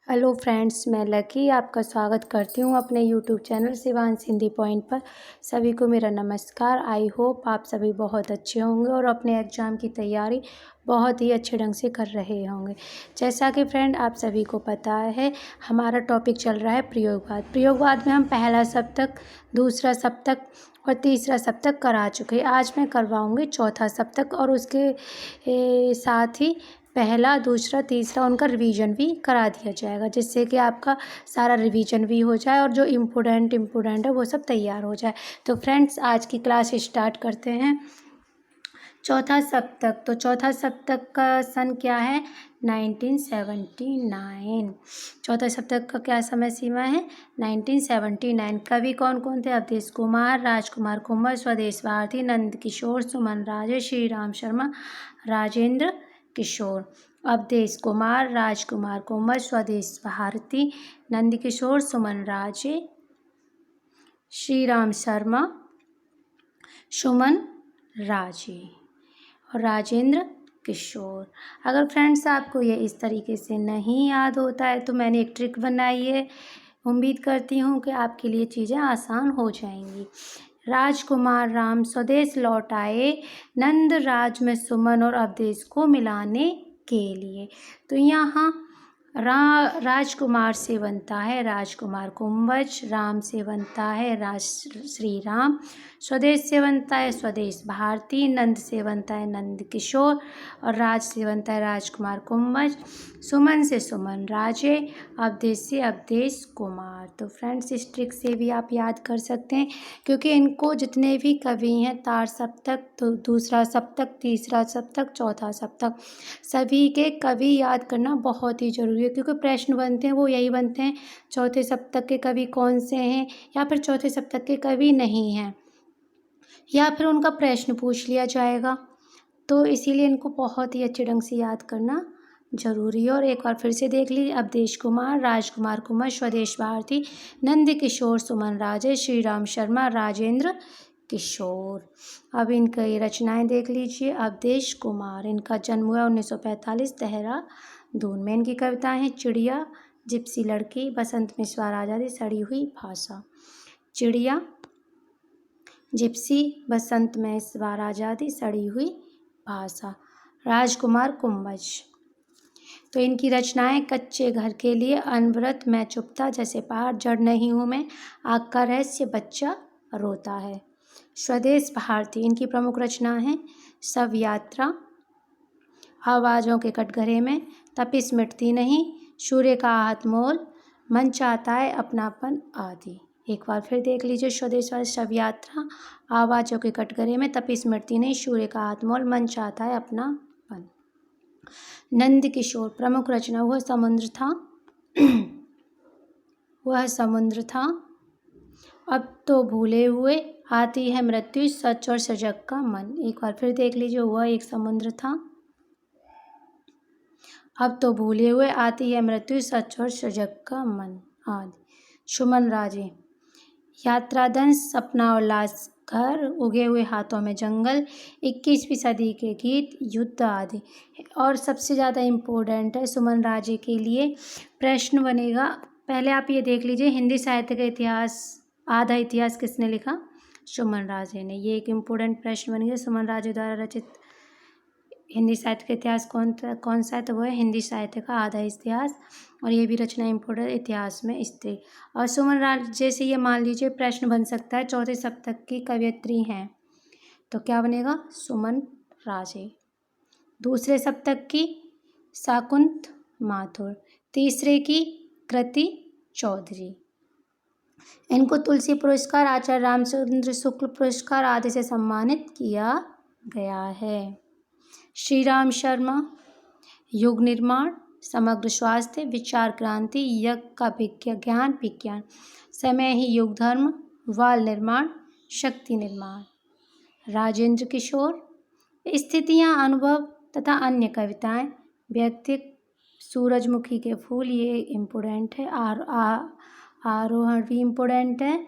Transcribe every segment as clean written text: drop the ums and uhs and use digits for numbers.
Hello friends, मैं lucky आपका स्वागत करती हूँ अपने YouTube channel Shivansh Hindi point पर। सभी को मेरा नमस्कार। आई होप आप सभी बहुत अच्छे होंगे और अपने एग्ज़ाम की तैयारी बहुत ही अच्छे ढंग से कर रहे होंगे। जैसा कि फ्रेंड आप सभी को पता है, हमारा टॉपिक चल रहा है प्रयोगवाद। प्रयोगवाद में हम पहला सप्तक, दूसरा सप्तक और तीसरा सप्तक करा चुके। आज मैं करवाऊँगी चौथा सप्तक और उसके साथ ही पहला, दूसरा, तीसरा उनका रिवीजन भी करा दिया जाएगा, जिससे कि आपका सारा रिवीजन भी हो जाए और जो इम्पोर्टेंट है वो सब तैयार हो जाए। तो फ्रेंड्स, आज की क्लास स्टार्ट करते हैं। चौथा सप्तक, तो चौथा सप्तक का सन क्या है? 1979। चौथा सप्तक का क्या समय सीमा है? 1979। कवि कौन कौन थे? अवधेश कुमार, राजकुमार कुंवर, स्वदेश भारती, नंद किशोर, सुमन राजे, श्री राम शर्मा, राजेंद्र किशोर। अवधेश कुमार, राजकुमार कुंवर, स्वदेश भारती, नंद किशोर, सुमन राजे, श्री राम शर्मा, सुमन राजे और राजेंद्र किशोर। अगर फ्रेंड्स आपको ये इस तरीके से नहीं याद होता है तो मैंने एक ट्रिक बनाई है। उम्मीद करती हूँ कि आपके लिए चीज़ें आसान हो जाएंगी। राजकुमार राम स्वदेश लौट आए, नंद राज में सुमन और अवधेश को मिलाने के लिए। तो यहाँ राजकुमार से बनता है राजकुमार कुंभज, राम से बनता है श्री राम, स्वदेश से बनता है स्वदेश भारती, नंद से बनता है नंद किशोर और राज से बनता है राजकुमार कुंभज, सुमन से सुमन राजे, अवधेश से अवधेश कुमार। तो फ्रेंड्स, इस ट्रिक से भी आप याद कर सकते हैं, क्योंकि इनको जितने भी कवि हैं, तार सप्तक, तो दूसरा सप्तक, तीसरा सप्तक, चौथा सप्तक, सभी के कवि याद करना बहुत ही ज़रूरी है, क्योंकि प्रश्न बनते हैं वो यही बनते हैं, चौथे सप्तक के कवि कौन से हैं, या फिर चौथे सप्तक के कवि नहीं हैं, या फिर उनका प्रश्न पूछ लिया जाएगा। तो इसीलिए इनको बहुत ही अच्छे ढंग से याद करना जरूरी है। और एक बार फिर से देख लीजिए। अवधेश कुमार, राजकुमार कुमार, स्वदेश भारती, नंद किशोर, सुमन राजे, श्री राम शर्मा, राजेंद्र किशोर। अब इनकी रचनाएं देख लीजिए। अवधेश कुमार, इनका जन्म हुआ 1945 देहरादून में। इनकी कविताएं हैं चिड़िया, जिप्सी लड़की, बसंत में स्वार आज़ादी, सड़ी हुई भाषा। चिड़िया, जिप्सी, बसंत में स्वार आज़ादी, सड़ी हुई भाषा। राजकुमार कुंभज, तो इनकी रचनाएं कच्चे घर के लिए, अनवरत, मैं चुपता, जैसे पहाड़, जड़ नहीं हूँ मैं, आग का रहस्य, बच्चा रोता है। स्वदेश भारती, इनकी प्रमुख रचना है शव यात्रा, आवाज़ों के कटघरे में, तपिश मिटती नहीं, सूर्य का आहत मोल, मन चाहता है अपनापन आदि। एक बार फिर देख लीजिए। स्वदेश शव यात्रा, आवाज़ों के कटघरे में, तपिश मिटती नहीं, सूर्य का आहत मोल, मन चाहता है अपनापन। नंद किशोर, प्रमुख रचना वह समुद्र था, वह समुद्र था, अब तो भूले हुए, आती है मृत्यु, सच और सजग का मन। एक बार फिर देख लीजिए। वह एक समुद्र था, अब तो भूले हुए, आती है मृत्यु, सच और सजग का मन आदि। सुमन राजे, यात्रादंश, सपना और लाश, घर, उगे हुए हाथों में जंगल, 21वीं सदी के गीत, युद्ध आदि। और सबसे ज़्यादा इम्पोर्टेंट है सुमन राजे के लिए प्रश्न बनेगा। पहले आप ये देख लीजिए, हिंदी साहित्य का इतिहास, आधा इतिहास किसने लिखा? सुमन राजे ने। ये एक इम्पोर्टेंट प्रश्न बन गया। सुमन राजे द्वारा रचित हिंदी साहित्य का इतिहास कौन सा है? तो वो है हिंदी साहित्य का आधा इतिहास। और ये भी रचना इम्पोर्टेंट, इतिहास में स्त्री। और सुमन राजे से ये मान लीजिए प्रश्न बन सकता है, चौथे सप्तक की कवयित्री हैं, तो क्या बनेगा? सुमन राजे। दूसरे सप्तक की शाकुंत माथुर, तीसरे की कृति चौधरी। इनको तुलसी पुरस्कार, आचार्य रामचंद्र शुक्ल पुरस्कार आदि से सम्मानित किया गया है। श्री राम शर्मा, युग निर्माण, समग्र स्वास्थ्य, विचार क्रांति, यज्ञ का ज्ञान विज्ञान, समय ही युग धर्म, वाल निर्माण, शक्ति निर्माण। राजेंद्र किशोर, स्थितियाँ, अनुभव तथा अन्य कविताएं, व्यक्तित्व, सूरजमुखी के फूल, ये इम्पोर्टेंट है। आरोहण भी इम्पोर्टेंट है।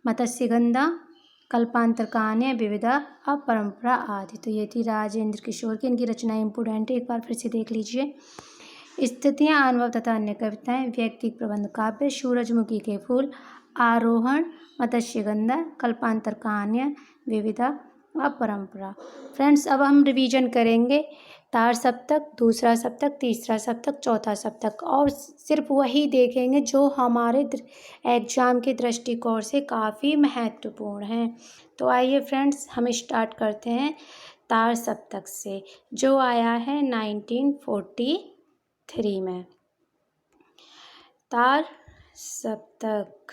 मत्स्यगंधा, कल्पांतर कहानियाँ, विविधा, अपरंपरा आदि। तो ये थी राजेंद्र किशोर की, इनकी रचना इम्पोर्टेंट है। एक बार फिर से देख लीजिए। स्थितियाँ, अनुभव तथा अन्य कविताएं, व्यक्तिक प्रबंध काव्य, सूरजमुखी के फूल, आरोहण, मत्स्यगंधा, कल्पांतर कहानियाँ, विविधा व परंपरा। फ्रेंड्स, अब हम रिवीजन करेंगे तार सप्तक, दूसरा सप्तक, तीसरा सप्तक, चौथा सप्तक, और सिर्फ वही देखेंगे जो हमारे एग्जाम के दृष्टिकोण से काफ़ी महत्वपूर्ण हैं। तो आइए फ्रेंड्स, हम स्टार्ट करते हैं तार सप्तक से, जो आया है 1943 में। तार सप्तक,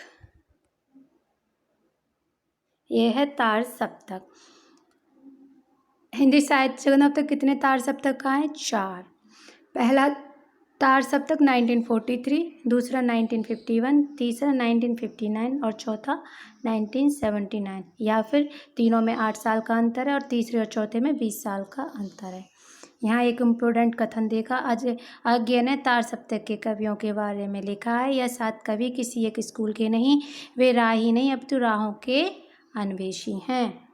यह है तार सप्तक। हिंदी साहित्य से अब तक कितने तार सप्तक आए? 4। पहला तार सप्तक 1943, दूसरा 1951, तीसरा 1959 और चौथा 1979, या फिर तीनों में 8 साल का अंतर है और तीसरे और चौथे में 20 साल का अंतर है। यहाँ एक इम्पोर्टेंट कथन देखा, अज्ञे ने तार सप्तक के कवियों के बारे में लिखा है। यह 7 कवि किसी एक स्कूल के नहीं, वे राही नहीं अपितु राहों के अन्वेषी हैं।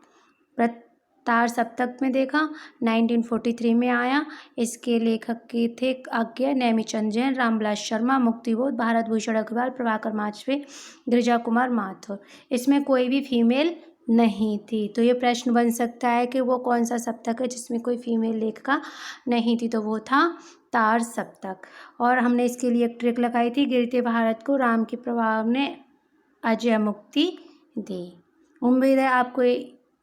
तार सप्तक में देखा 1943 में आया। इसके लेखक के थे अज्ञे, नेमिचंद जैन, रामविलास शर्मा, मुक्तिबोध, भारत भूषण अग्रवाल, प्रभाकर माचवे, गिरिजा कुमार माथुर। इसमें कोई भी फीमेल नहीं थी। तो ये प्रश्न बन सकता है कि वो कौन सा सप्तक है जिसमें कोई फीमेल लेखिका नहीं थी, तो वो था तार सप्तक। और हमने इसके लिए एक ट्रिक लगाई थी, गिरते भारत को राम के प्रभाव ने अजय मुक्ति दी। उम्मीद है आपको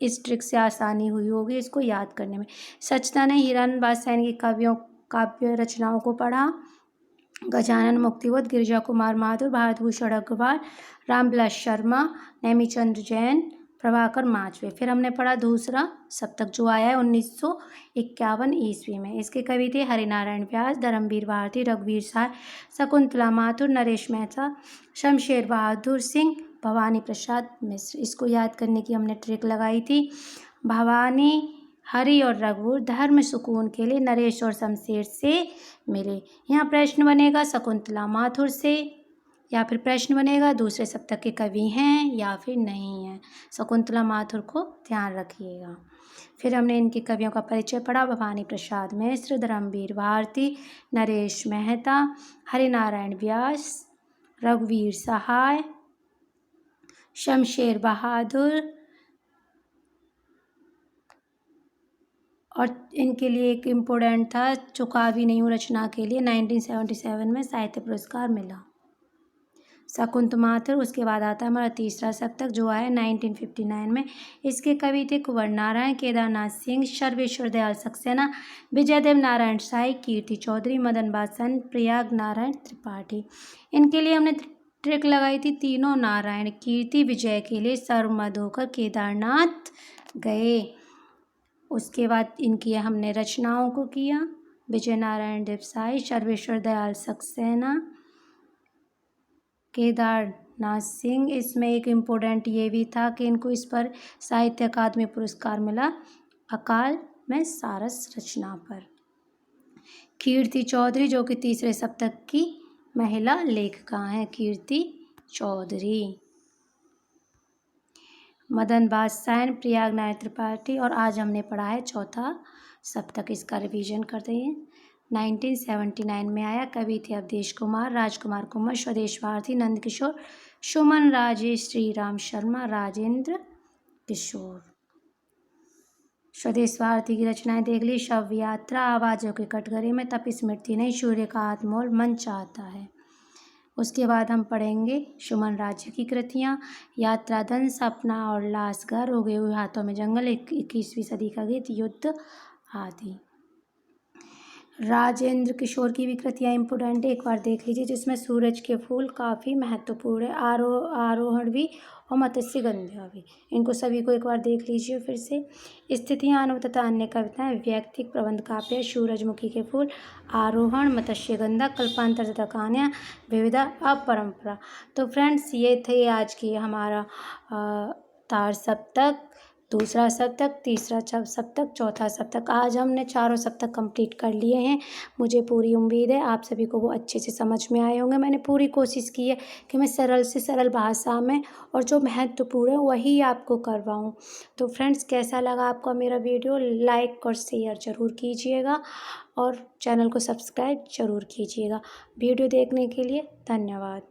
इस ट्रिक से आसानी हुई होगी इसको याद करने में। सचना ने हिरन बादशाह की काव्य रचनाओं को पढ़ा। गजानन, मुक्तिबोध, गिरिजा कुमार माथुर, भारत भूषण अग्रवाल, रामविलास शर्मा, नेमिचंद जैन, प्रभाकर माचवे। फिर हमने पढ़ा दूसरा सप्तक जो आया है 1951 ईस्वी में। इसके कवि थे हरिनारायण व्यास, धर्मवीर भारती, रघुवीर सहाय, शकुंतला माथुर, नरेश मेहता, शमशेर बहादुर सिंह, भवानी प्रसाद मिश्र। इसको याद करने की हमने ट्रिक लगाई थी। भवानी, हरि और रघुवीर धर्म सुकून के लिए नरेश और शमशेर से मिले। यहाँ प्रश्न बनेगा शकुंतला माथुर से, या फिर प्रश्न बनेगा दूसरे सप्तक के कवि हैं या फिर नहीं हैं। शकुंतला माथुर को ध्यान रखिएगा। फिर हमने इनके कवियों का परिचय पढ़ा। भवानी प्रसाद मिश्र, धर्मवीर भारती, नरेश मेहता, हरिनारायण व्यास, रघुवीर सहाय, शमशेर बहादुर, और इनके लिए एक इम्पोर्टेंट था चुकावी नहीं हूँ रचना के लिए 1977 में साहित्य पुरस्कार मिला। शकुंत माथुर। उसके बाद आता है हमारा तीसरा सप्तक जो आया 1959 में। इसके कवि थे कुंवर नारायण, केदारनाथ सिंह, सर्वेश्वर दयाल सक्सेना, विजयदेव नारायण साई, कीर्ति चौधरी, मदन बासन, प्रयाग नारायण त्रिपाठी। इनके लिए हमने ट्रिक लगाई थी, तीनों नारायण कीर्ति विजय के लिए सर्वमत होकर केदारनाथ गए। उसके बाद इनकी हमने रचनाओं को किया, विजय नारायण देवसाई, सर्वेश्वर दयाल सक्सेना, केदारनाथ सिंह। इसमें एक इम्पोर्टेंट ये भी था कि इनको इस पर साहित्य अकादमी पुरस्कार मिला अकाल में सारस रचना पर। कीर्ति चौधरी जो कि तीसरे सप्तक की महिला लेखिका हैं, कीर्ति चौधरी। मदन बादशाह, प्रयाग नारायण त्रिपाठी। और आज हमने पढ़ा है चौथा सप्तक, इसका रिवीजन करते हैं। 1979 में आया। कवि थे अवधेश कुमार, राजकुमार कुमार, स्वदेश भारती, नंद किशोर, सुमन राजेश, श्री राम शर्मा, राजेंद्र किशोर। स्वदेश भारती की रचनाएं देख ली। शव यात्रा, आवाज़ों के कटघरे में, तप स्मृति नहीं, सूर्य का आत्मोल, मन चाहता है। उसके बाद हम पढ़ेंगे सुमन राज्य की कृतियाँ, यात्रा धन, सपना और लाशघर, उगे हुए हाथों में जंगल, 21वीं सदी का गीत, युद्ध आदि। राजेंद्र किशोर की भी कृतियाँ इम्पोर्टेंट है, एक बार देख लीजिए, जिसमें सूरज के फूल काफ़ी महत्वपूर्ण है, आरोहण भी और मत्स्यगंधा भी। इनको सभी को एक बार देख लीजिए फिर से। स्थितियाँ, अनुभव तथा अन्य कविताएं, व्यक्तिक प्रबंध काव्य, सूरजमुखी के फूल, आरोहण, मत्स्यगंधा, कल्पांतर तथा कहानियाँ, विविधा अपरंपरा। तो फ्रेंड्स, ये थे आज की हमारा तार सप्तक दूसरा सप्तक, तीसरा सप्तक, चौथा सप्तक। आज हमने चारों सप्तक कंप्लीट कर लिए हैं। मुझे पूरी उम्मीद है आप सभी को वो अच्छे से समझ में आए होंगे। मैंने पूरी कोशिश की है कि मैं सरल से सरल भाषा में और जो महत्वपूर्ण है वही आपको करवाऊँ। तो फ्रेंड्स, कैसा लगा आपको मेरा वीडियो? लाइक और शेयर ज़रूर कीजिएगा और चैनल को सब्सक्राइब ज़रूर कीजिएगा। वीडियो देखने के लिए धन्यवाद।